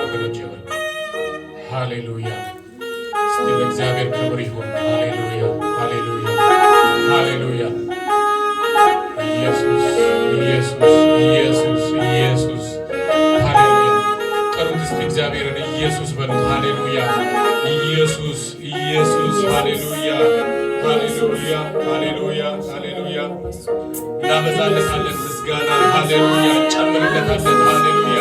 ወገኖች ይሁን። ሃሌሉያ! እስቲ ለእግዚአብሔር ክብር ይሁን። ሃሌሉያ! ሃሌሉያ! ሃሌሉያ! ኢየሱስ ኢየሱስ ኢየሱስ ኢየሱስ ሃሌሉያ! ጠሩት እስቲ እግዚአብሔርን ኢየሱስ በሉት። ሃሌሉያ! ኢየሱስ ኢየሱስ ሃሌሉያ! ሃሌሉያ! ሃሌሉያ! ሃሌሉያ! እናበዛለታለን ምስጋና። ሃሌሉያ! ጨምርለታለን። ሃሌሉያ!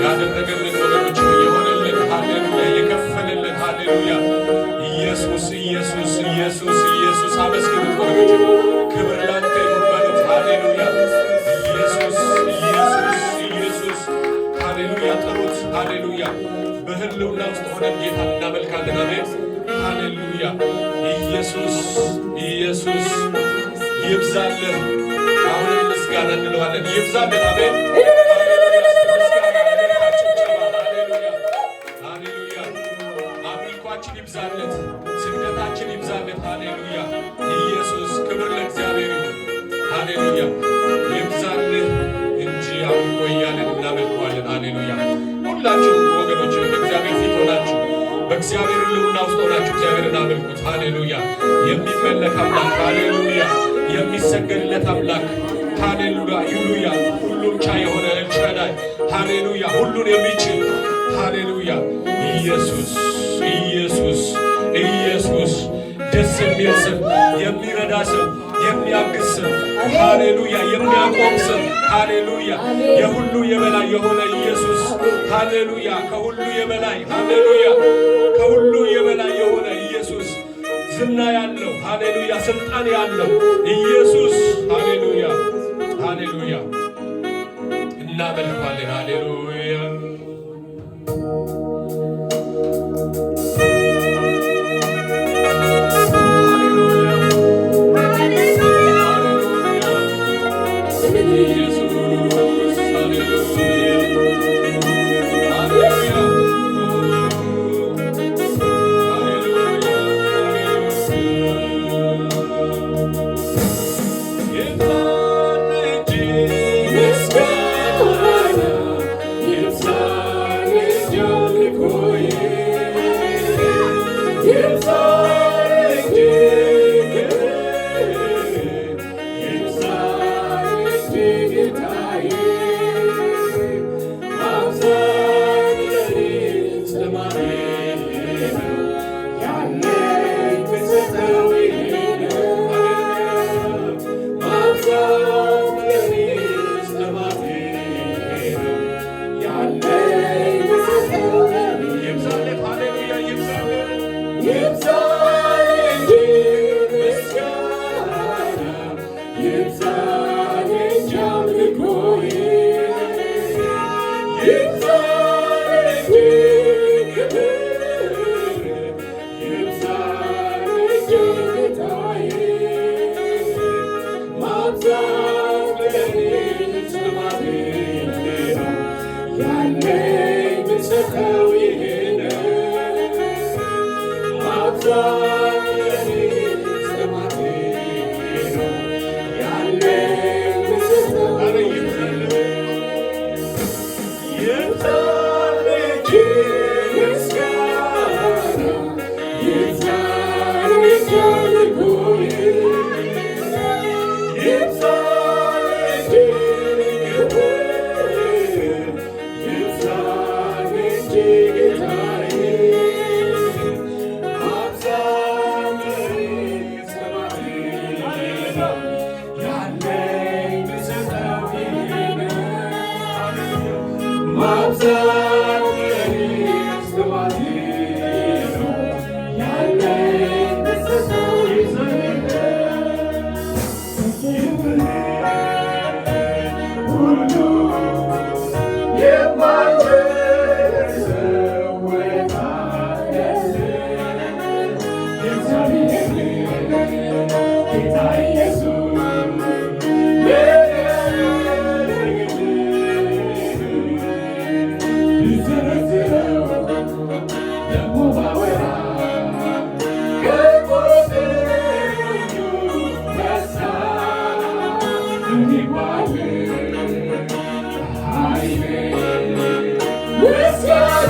ያደረገልን ወገኖች የሆነልን ሃሌሉያ! የከፈለልን ሃሌሉያ! ኢየሱስ ኢየሱስ ኢየሱስ ኢየሱስ አመስግኑት ወገኖች። ክብር ላንተ ይሁን በሉት። ሃሌሉያ! ኢየሱስ ኢየሱስ ኢየሱስ ሃሌሉያ! ጥሩት። ሃሌሉያ! በህልውና ውስጥ ሆነን ጌታ እናመልካለን። አሜን። ሃሌሉያ! ኢየሱስ ኢየሱስ ይብዛልን። አሁንም ምስጋና እንለዋለን። ይብዛልን። አሜን። አምልኳችን ይብዛለት፣ ስግደታችን ይብዛለት። ሃሌሉያ! ኢየሱስ ክብር ለእግዚአብሔር ይሁን። ሃሌሉያ! ይብዛልህ እንጂ አምልኮ እያለን እናመልከዋለን። ሃሌሉያ! ሁላችሁ ወገኖች በእግዚአብሔር ፊት ሆናችሁ በእግዚአብሔር ሕልውና ውስጥ ሆናችሁ እግዚአብሔርን አመልኩት። ሃሌሉያ! የሚመለክ አምላክ፣ ሃሌሉያ! የሚሰገድለት አምላክ፣ ሃሌሉያ! ሁሉም ቻይ የሆነ ኤልሻዳይ፣ ሃሌሉያ! ሁሉን የሚችል ሃሌሉያ! ኢየሱስ ኢየሱስ ኢየሱስ ደስ የሚል ስም፣ የሚረዳ ስም፣ የሚያግዝ ስም፣ ሃሌሉያ! የሚያቆም ስም፣ ሃሌሉያ! የሁሉ የበላይ የሆነ ኢየሱስ፣ ሃሌሉያ! ከሁሉ የበላይ ሃሌሉያ! ከሁሉ የበላይ የሆነ ኢየሱስ፣ ዝና ያለው ሃሌሉያ! ስልጣን ያለው ኢየሱስ፣ ሃሌሉያ! ሃሌሉያ! እናመልካለን። ሃሌሉያ! Let's go!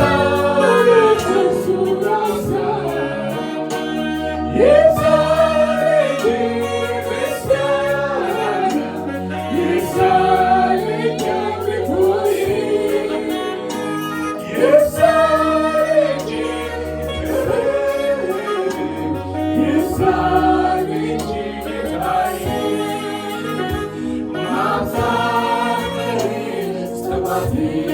Wash me,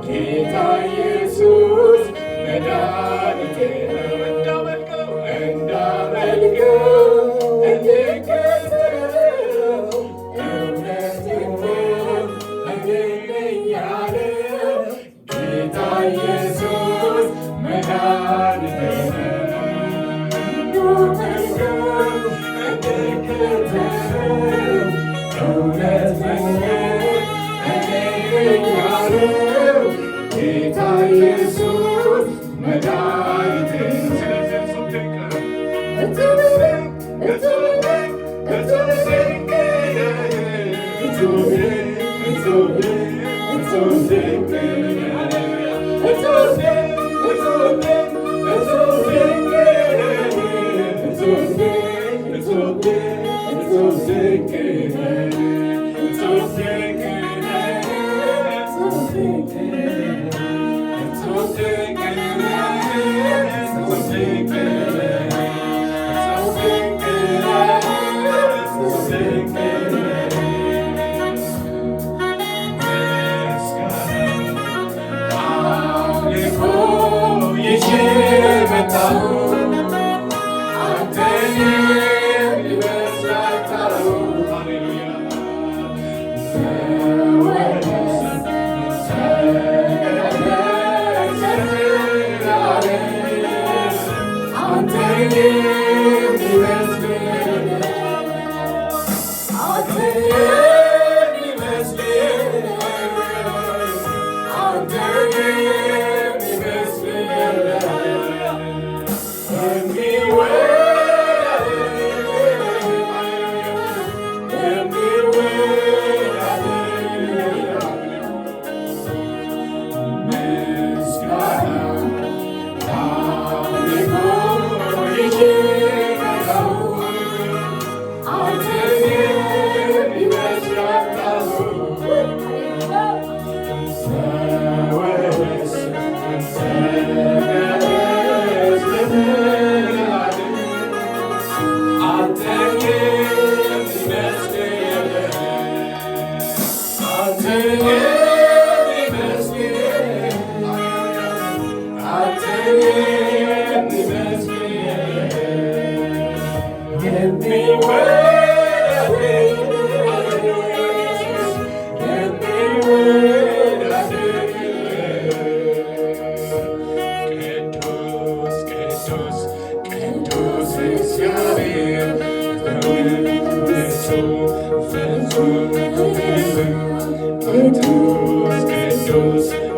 ጌታ ኢየሱስ መድኃኒቴ ነው። እንዳመልከው እንድከተለው እውነቴን እኔ ነኝ ያለው ጌታ ኢየሱስ መድኃኒቴ ነው። ጌታ ኢየሱስ መድኃኒቴ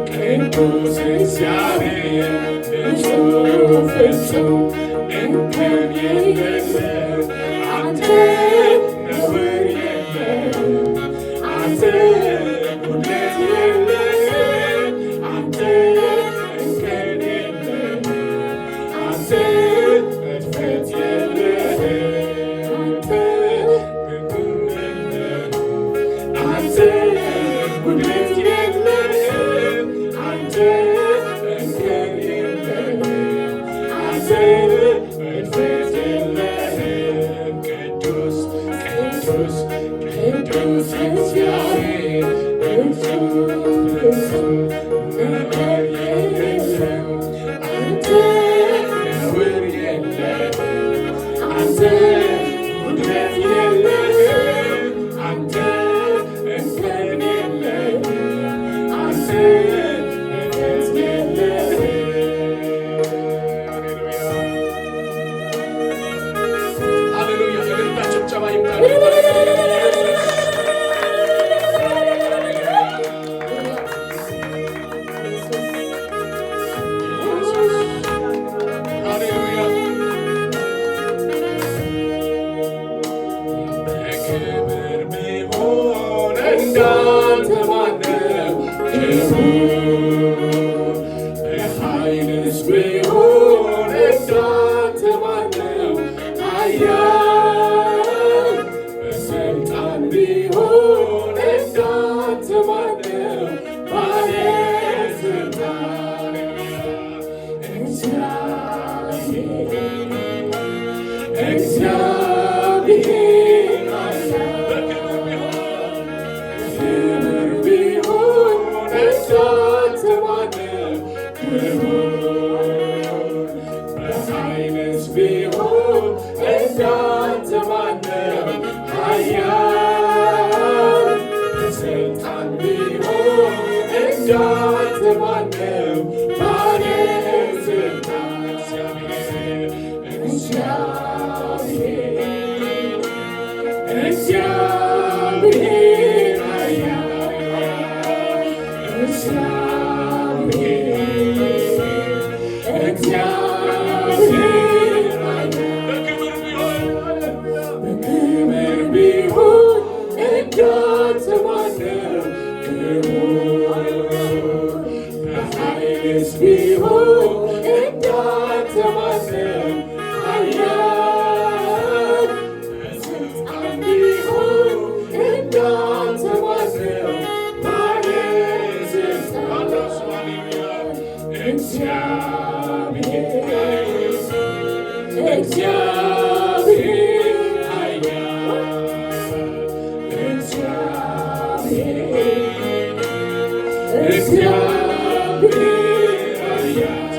ቅዱስ እግዚአብሔር ንጹሕ ፍጹም እንከን የለህም አንተ ነውር የለህም አንተ ጉድለት የለህም አንተ እንከን የለህም አንተ እድፈት የለህም አንተ ጉድለት የለህም አንተ እንከን የለህም አንተ እድፈት የለህም ቅዱስ ቅዱስ ቅዱስ እግዚአብሔር ፍጹም ፍጹም ነውር የለህም አንተ ነውር የለህም አንተ ጉድለት የለህም አንተ እንከን የለህም እንዳንተ ማነው ባለስልጣን? እግዚአብሔር ኃያል በክብር ቢሆን እንዳንተ ማነው ክቡር? በኃይልስ ቢሆን እንዳንተ ማነው ኃያል? በሥልጣን ቢሆን እንዳንተ ማነው ባለሥልጣን? እግዚአብሔር ኃያል እግዚአብሔር ኃያል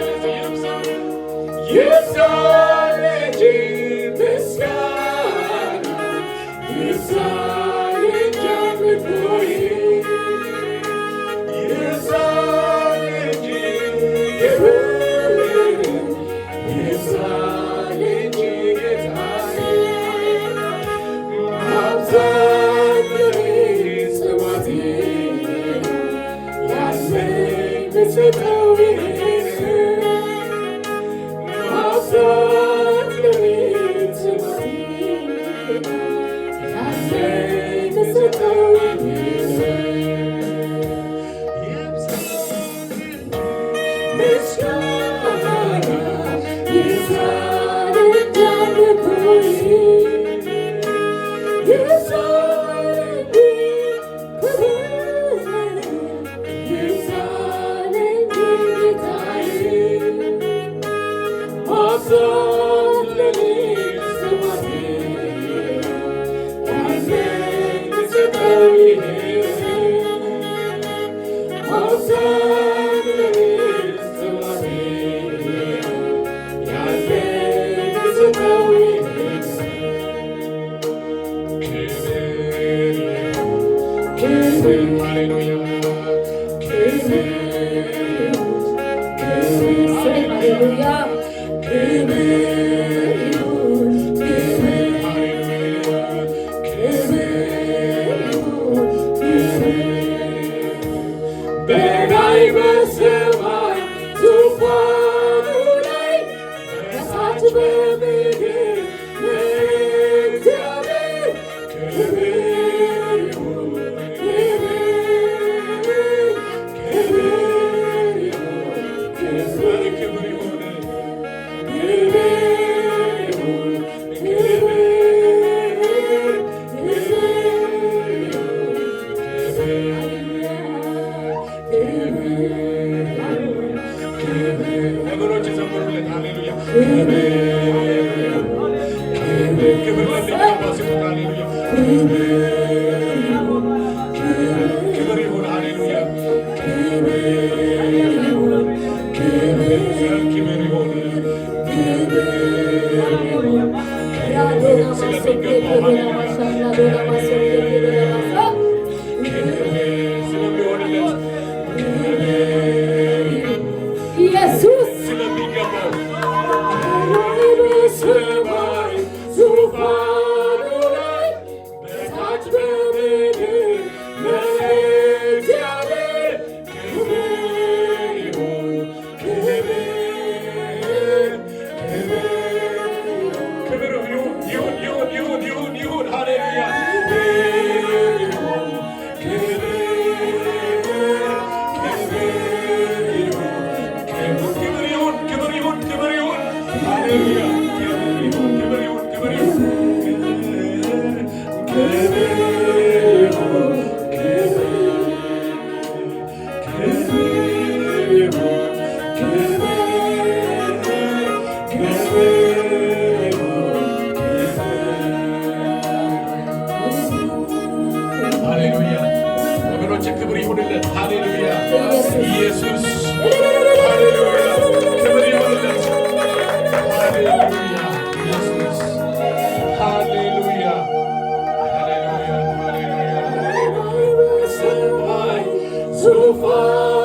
ይብዛል እንጂ ምስጋና ይብዛል እንጂ አምልኮዬ ይብዛል እንጂ ክብር ይብዛል እንጂ ጌታዬ ማብዛት ለኔ ጽዋቴ ያለኝ ብሰጠው ማብዛት ለኔ ጽዋቴ ያለኝ ብሰጠው ምስጋና ይብዛል እንጂ አምልኮዬ ይብዛል እንጂ ክብር ይብዛል እንጂ ጌታዬ ማብዛት ለኔ ጽዋቴ ያለኝ ብሰጠው ማብዛት ለኔ ጽዋቴ ያለኝ ብሰጠው በላይ በሰማይ ዙፋኑ ላይ በታች በምድር ለእግዚአብሔር ክብር ይሁን ወገኖች ዘምሩለት። ሃሌሉያ ክብር ለሚገባ ሲሆን ሃሌሉያ ክብር ይሁን ሃሌሉያ ክብር ይሁን ኢየሱስ ስለሚገባው በሰማይ ዙፋኑ ላይ በታች በምድር ለእግዚአብሔር ክብር ይሁን ክብር ይሁን ሃሌሉያ ሃሌሉያ ወገኖች ክብር ይሁንለት። ሃሌሉያ ኢየሱስ ሃሌሉያ ክብር ይሁንለት። ሃሌሉያ ኢየሱስ ሃሌሉያ ሃሌሉያ ሃሌሉያ ሰማይ ዙፋን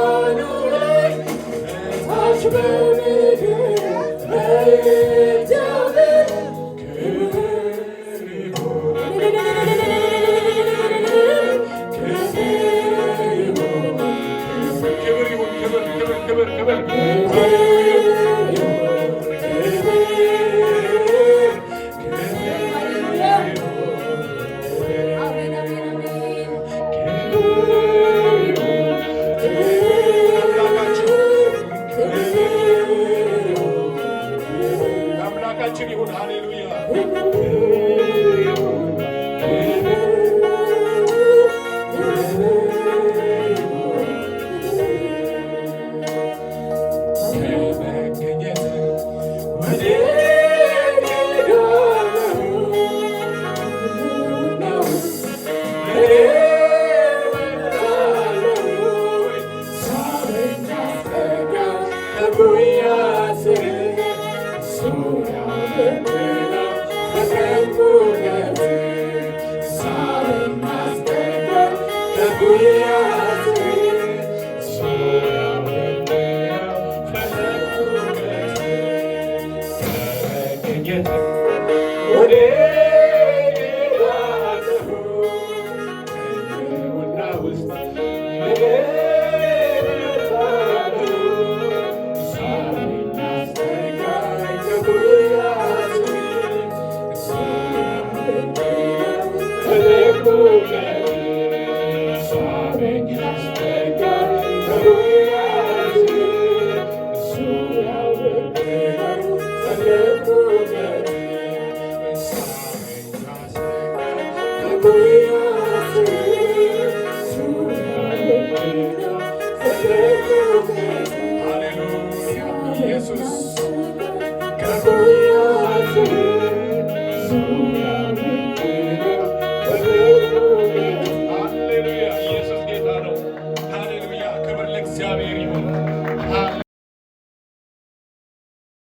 We are